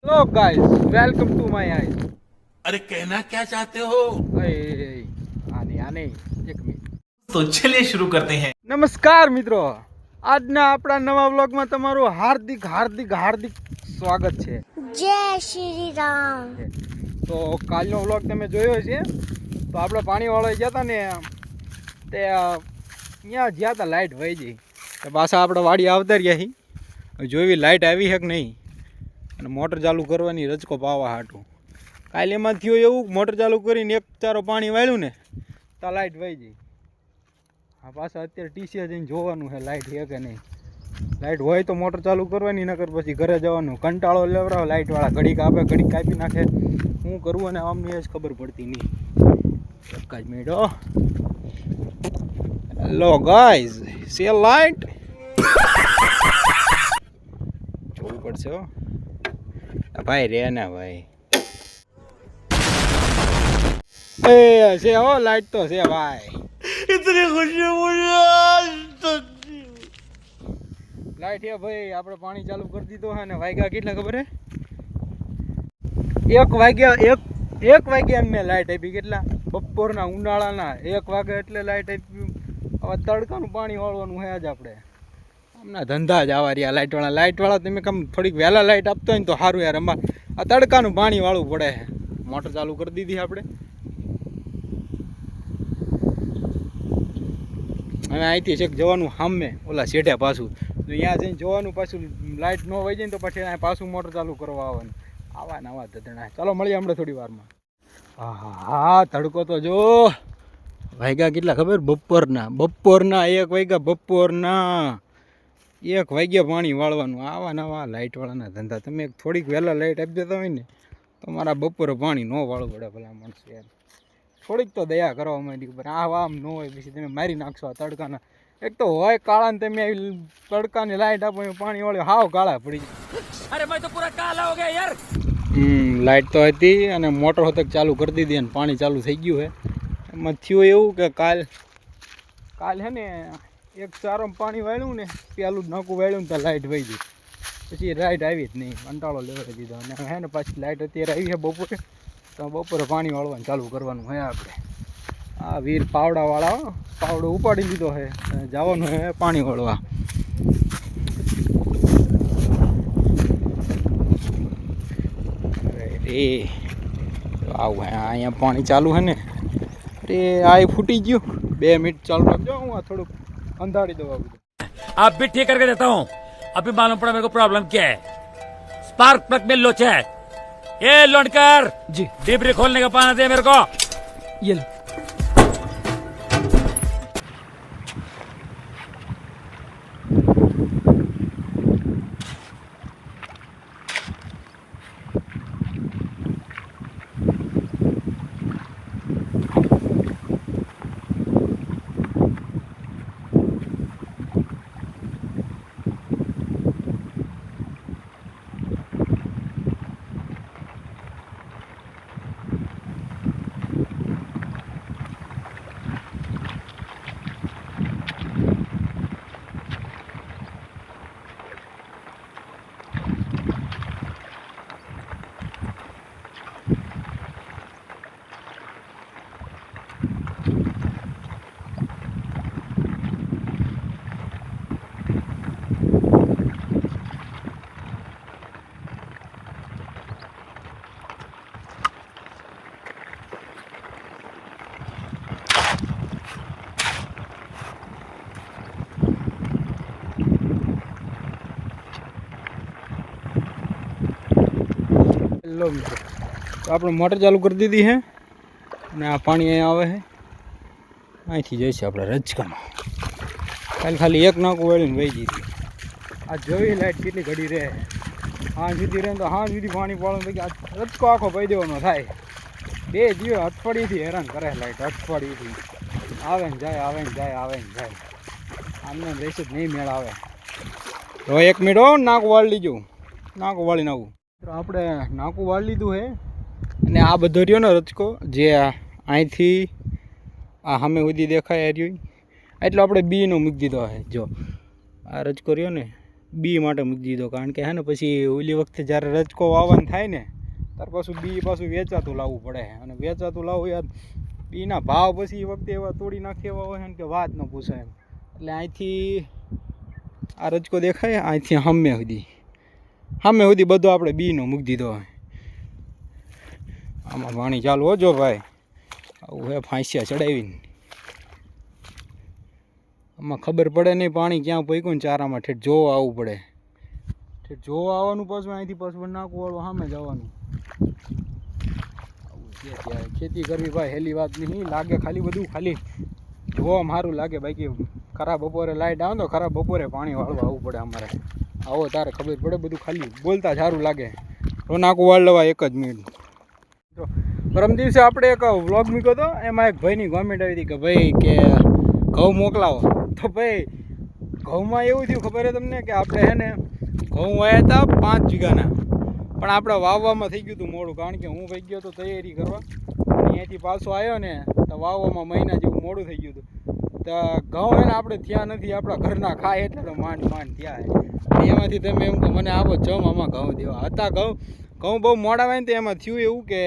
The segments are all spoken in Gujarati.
Hello guys, welcome to my eyes. अरे कहना क्या चाहते हो? आने आने एक मिनिट। तो चलिए शुरू करते हैं। નમસ્કાર મિત્રો, આજના આપણા નવા વ્લોગમાં તમારું હાર્દિક હાર્દિક હાર્દિક સ્વાગત છે। જય શ્રી રામ। તો કાલનો વ્લોગ તમે જોયો છે, તો આપણે પાણીવાળા ગયા હતા ને તે ત્યાં જ્યાં હતા લાઇટ વહી ગઈ, તો પાછા આપણે વાડી આવતા રહ્યા છીએ। જોવી લાઇટ આવી છે કે નહીં, અને મોટર ચાલુ કરવાની રચકો પાવા હાટું। કાલે એમાં થયું એવું, મોટર ચાલુ કરીને એક ચારો પાણી વાળ્યું ને તો લાઇટ વહી ગઈ। હા, પાછા અત્યારે ટીસીએ જઈને જોવાનું છે લાઇટ છે કે નહીં। લાઇટ હોય તો મોટર ચાલુ કરવાની, નકર પછી ઘરે જવાનું। કંટાળો લેવડાવો લાઇટવાળા, ઘડીક આપે ઘડીક કાપી નાખે, શું કરવું અને અમને જ ખબર પડતી નહીં। એક જ મિનિટ હો। હેલો ગાઈઝ, સી લાઇટ જોવું પડશે હો ભાઈ, રે ના ભાઈ। એ છે હો, લાઇટ તો છે ભાઈ। इतनी खुशी मुझे લાઇટ છે ભાઈ, આપણે પાણી ચાલુ કરી દીધો હે ને વાગ્યા કેટલા ખબર હે? 1 વાગ્યા એમને લાઇટ આપી। કેટલા? બપોરના ઉનાળાના 1 વાગે એટલે લાઇટ આપી। હવે તડકાનું પાણી વાળવાનું છે આજ આપણે। હમણાં ધંધા જ આવા રહ્યા લાઇટવાળા। તમે કમ થોડીક વહેલા લાઇટ આપતો હોય ને તો સારું યાર। અમારે આ તડકાનું પાણી વાળવું પડે છે। મોટર ચાલુ કરી દીધી આપણે। હવે અહીંથી છેક જવાનું સામે ઓલા શેઠે પાછું, તો ત્યાં જઈને જોવાનું, પાછું લાઇટ ન વહી જાય ને તો પછી અહીંયા પાછું મોટર ચાલુ કરવા આવવાનું। આવા નવા ધધણા। ચાલો મળીએ હમણાં થોડી વારમાં। હા, તડકો તો જો વાગ્યા કેટલા ખબર? બપોરના 1 વાગ્યા, બપોરના 1 વાગ્યા પાણી વાળવાનું। આવા નવા લાઇટવાળાના ધંધા। તમે થોડીક વહેલા લાઇટ આપી દેતા હોય ને તો મારા બપોરે પાણી ન વાળવું પડે ભલા માણસો યાર। થોડીક તો દયા કરવા માંડી પર આમ ન હોય પછી તમે મારી નાખશો આ તડકાના। એક તો હોય કાળા ને તમે તડકાની લાઇટ આપો પાણી વાળ્યો હાવ કાળા પડી જાય। अरे मैं तो पूरा काला हो गया यार। લાઇટ તો હતી અને મોટર હોતક ચાલુ કરી દીધી અને પાણી ચાલુ થઈ ગયું છે। એમાં થયું એવું કે કાલ છે ને એક ચારો પાણી વાળ્યું ને, પેલું જ નાકું વાળ્યું ને તો લાઇટ વહી ગઈ। પછી લાઇટ આવી જ નહીં, કંટાળો લેવા દીધો। અને હે ને પાછી લાઇટ અત્યારે આવી છે બપોરે, તો બપોરે પાણી વાળવાનું ચાલુ કરવાનું છે આપણે। આ વીર પાવડાવાળા પાવડો ઉપાડી લીધો છે, જવાનું છે પાણી વાળવા। અરે આવું હે, અહીંયા પાણી ચાલુ છે ને। અરે આ ફૂટી ગયું। 2 મિનિટ ચાલુ રાખજો, હું આ થોડુંક અંધારી દઉં। आप भी ठीक करके देता हूँ। अभी मालूम पड़ा मेरे को प्रॉब्लम क्या है। स्पार्क प्लग में लोच है। ये लौटकर जी डिबरी खोलने का पाना दे मेरे को। ये લો મિત્રો, તો આપણે મોટર ચાલુ કરી દીધી છે અને આ પાણી અહીંયા આવે છે। અહીંથી જઈશે આપણે રજકામાં। કાલે ખાલી એક નાકું વાળીને વહી ગઈ હતી। આ જોઈ લાઇટ કેટલી ઘડી રહે, હાં સુધી રહે તો હાં સુધી પાણી પાડવાનું પછી આ રજકો આખો પી દેવાનો થાય। 2 દિવસ અઠવાડિયેથી હેરાન કરે લાઇટ, અઠવાડિયેથી આવે ને જાય, આવે ને જાય, આવે ને જાય। આમને રહેશે જ નહીં મેળ આવે। તો 1 મિનિટ હો, નાકું વાળી લીધું, નાકું વાળી નાખું। તો આપણે નાકું વાળી લીધું છે અને આ બધો રહ્યો ને રચકો, જે અહીંથી આ સામે સુધી દેખાય રહ્યો, એટલે આપણે બીનો મૂકી દીધો છે। જો આ રચકો રહ્યો ને, બી માટે મૂકી દીધો, કારણ કે હે ને પછી ઓલી વખતે જ્યારે રજકો વાવવાનું થાય ને ત્યાર પાછું બી પાછું વેચાતું લાવવું પડે, અને વેચાતું લાવવું યાર બીના ભાવ પછી એ વખતે એવા તોડી નાખે એવા હોય ને કે વાત ન પૂછાય એમ. એટલે અહીંથી આ રજકો દેખાય, અહીંથી સામે સુધી બધો આપણે બીનો મૂકી દીધો હોય. આમાં પાણી ચાલુ હોજો ભાઈ, આવું હે ફાંસિયા ચડાવીને. આમાં ખબર પડે નહીં પાણી ક્યાં પૈકું ને ચારામાં ઠેઠ જોવા આવવું પડે, ઠેઠ જોવા આવવાનું પાછું અહીંથી પાછું નાકવાળું સામે જવાનું. આવું છે ત્યારે ખેતી કરવી ભાઈ હેલી વાત નહીં લાગે, ખાલી બધું ખાલી જોવામાં સારું લાગે, બાકી ખરાબ બપોરે લાઇટ આવે તો ખરાબ બપોરે પાણી વાળવા આવવું પડે અમારે. આવો તારે ખબર પડે, બધું ખાલી બોલતા સારું લાગે. નાકું વાળ લેવા 1 જ મિનિટ. તો પરમ દિવસે આપણે એક વ્લોગ મૂક્યો હતો, એમાં એક ભાઈની કોમેન્ટ આવી હતી કે ભાઈ કે ઘઉં મોકલાવો. તો ભાઈ ઘઉંમાં એવું થયું ખબર છે તમને કે આપણે હે ને ઘઉં વાયા હતા 5 વીઘાના, પણ આપણે વાવવામાં થઈ ગયું હતું મોડું, કારણ કે હું ભાઈ ગયો હતો તૈયારી કરવા, અહીંયાથી પાછો આવ્યો ને તો વાવવામાં મહિના જેવું મોડું થઈ ગયું હતું. તો ઘઉં હે ને આપણે થયા નથી, આપણા ઘરના ખાય એટલે તો માંડ થયા હે. એમાંથી તમે એમ કે મને આપો જમ આમાં ઘઉં દેવા હતા. ઘઉં બહુ મોડા હોય ને તો એમાં થયું એવું કે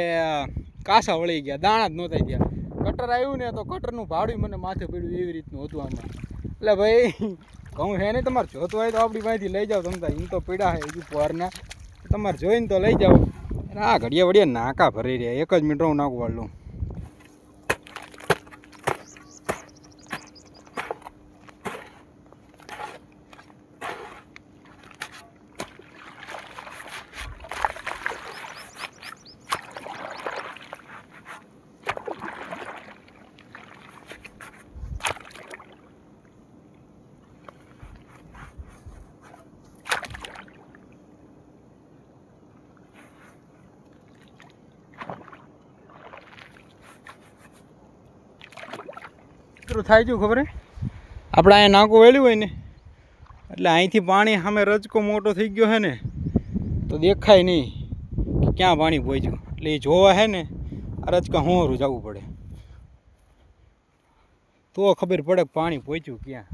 કાસા વળી ગયા, દાણા જ નહોતા થયા. કટર આવ્યું ને તો કટરનું ભાડું મને માથે પડ્યું, એવી રીતનું હતું આમાં. એટલે ભાઈ ઘઉં હે ને તમારે જોતું હોય તો આપણી પાસેથી લઈ જાઓ, તમતા એમ તો પીડા હે હજુ પોરના, તમારે જોઈને તો લઈ જાઓ. અને આ ઘડિયા વડિયા નાકા ભરી રહ્યા, 1 જ મિનિટ હું નાખું વાળું. થાય છે ખબર હે, આપણે અહીંયા નાકું વેલ્યું હોય ને એટલે અહીંથી પાણી સામે રજકો મોટો થઈ ગયો છે ને તો દેખાય નહીં કે ક્યાં પાણી પહોંચ્યું. એટલે એ જોવા છે ને આ રજકા હોરું જવું પડે તો ખબર પડે કે પાણી પહોંચ્યું ક્યાં.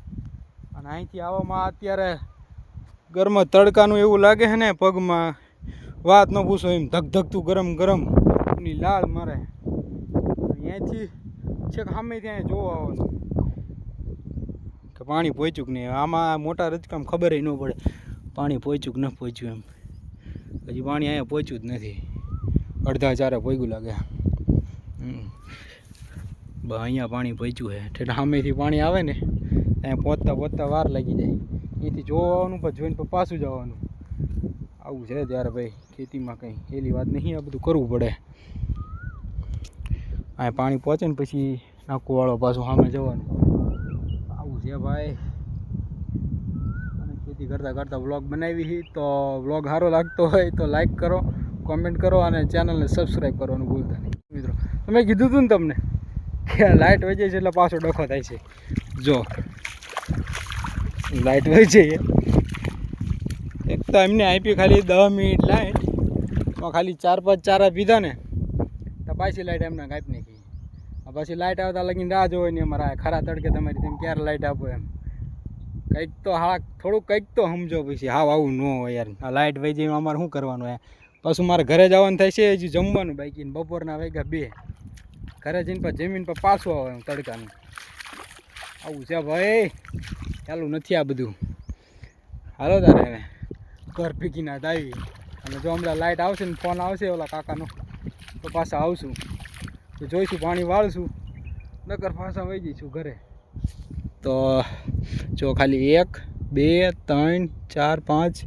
અને અહીંથી આવવામાં અત્યારે ગરમ તડકાનું એવું લાગે છે ને પગમાં, વાત ન પૂછો એમ ધગધગતું ગરમ એની લાળ મારે. અહીંયાથી છેક સામે ત્યાં જોવા આવવાનું કે પાણી પહોંચ્યું કે નહીં. આમાં મોટા રજકામાં ખબર ન પડે પાણી પહોંચ્યું કે ન પહોંચ્યું એમ. હજી પાણી અહીંયા પહોંચ્યું જ નથી, અડધા ચારે પહોંચ્યું લાગે. અહીંયા પાણી પહોંચ્યું છે, ઠેઠ સામેથી પાણી આવે ને ત્યાં પહોંચતા વાર લાગી જાય. અહીંથી જોવા આવવાનું પછી જોઈને પછી પાછું જવાનું. આવું છે ત્યારે ભાઈ ખેતીમાં કંઈ એલી વાત નહીં, આ બધું કરવું પડે. અહીંયા પાણી પહોંચે ને પછી નાકું વાળો પાછું સામે જવાનું. આવું છે ભાઈ. અને ખેતી કરતાં વ્લોગ બનાવી છે, તો વ્લોગ સારો લાગતો હોય તો લાઈક કરો, કોમેન્ટ કરો અને ચેનલને સબસ્ક્રાઈબ કરવાનું ભૂલતા નહીં. મિત્રો મેં કીધું હતું ને તમને કે લાઇટ વહી જાય છે એટલે પાછો ડખો થાય છે. જો લાઇટ વહી જાય, એક તો એમને આપી ખાલી 10 મિનિટ લાઇટ, તો ખાલી 4-5 ચારા પીધા ને તો પાછી લાઇટ એમને કાપી નાખી. પછી લાઇટ આવતા લગીને રાહ જોવે નહીં અમારા ખરા તડકે તમારી, તેમ ક્યારે લાઇટ આપો એમ. કંઈક તો થોડુંક કંઈક તો સમજો. પછી આવું ન હોય યાર, આ લાઇટ વહી જાય અમારે શું કરવાનું યાર. પાછું મારે ઘરે જવાનું થાય છે, હજી જમવાનું બાકી, બપોરના વાગ્યા 2, ઘરે જઈને પછી જમીન પર પાછું આવે તડકાનું. આવું છે ભાઈ, ચાલુ નથી આ બધું. હાલો તારે હવે ઘર ભીગી ના આવી. અને જો હમણાં લાઇટ આવશે ને ફોન આવશે ઓલા કાકાનો તો પાછા આવશું, તો જોઈશું પાણી વાળશું, નકર પાછા વહી જઈશું ઘરે. તો જો ખાલી 1, 2, 3, 4, 5,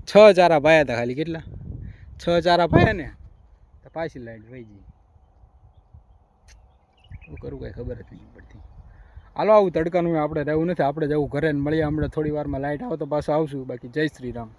6 ચારા પાયા હતા. ખાલી કેટલા 6 ચારા પાયા ને તો પાછી લાઈટ વહી ગઈ. શું કરવું કાંઈ ખબર જ નહીં પડતી. હાલો આવું તડકાનું આપણે રહેવું નથી, આપણે જવું ઘરે ને મળીએ હમણાં થોડી વારમાં. લાઇટ આવે તો પાછું આવશું. બાકી જય શ્રી રામ.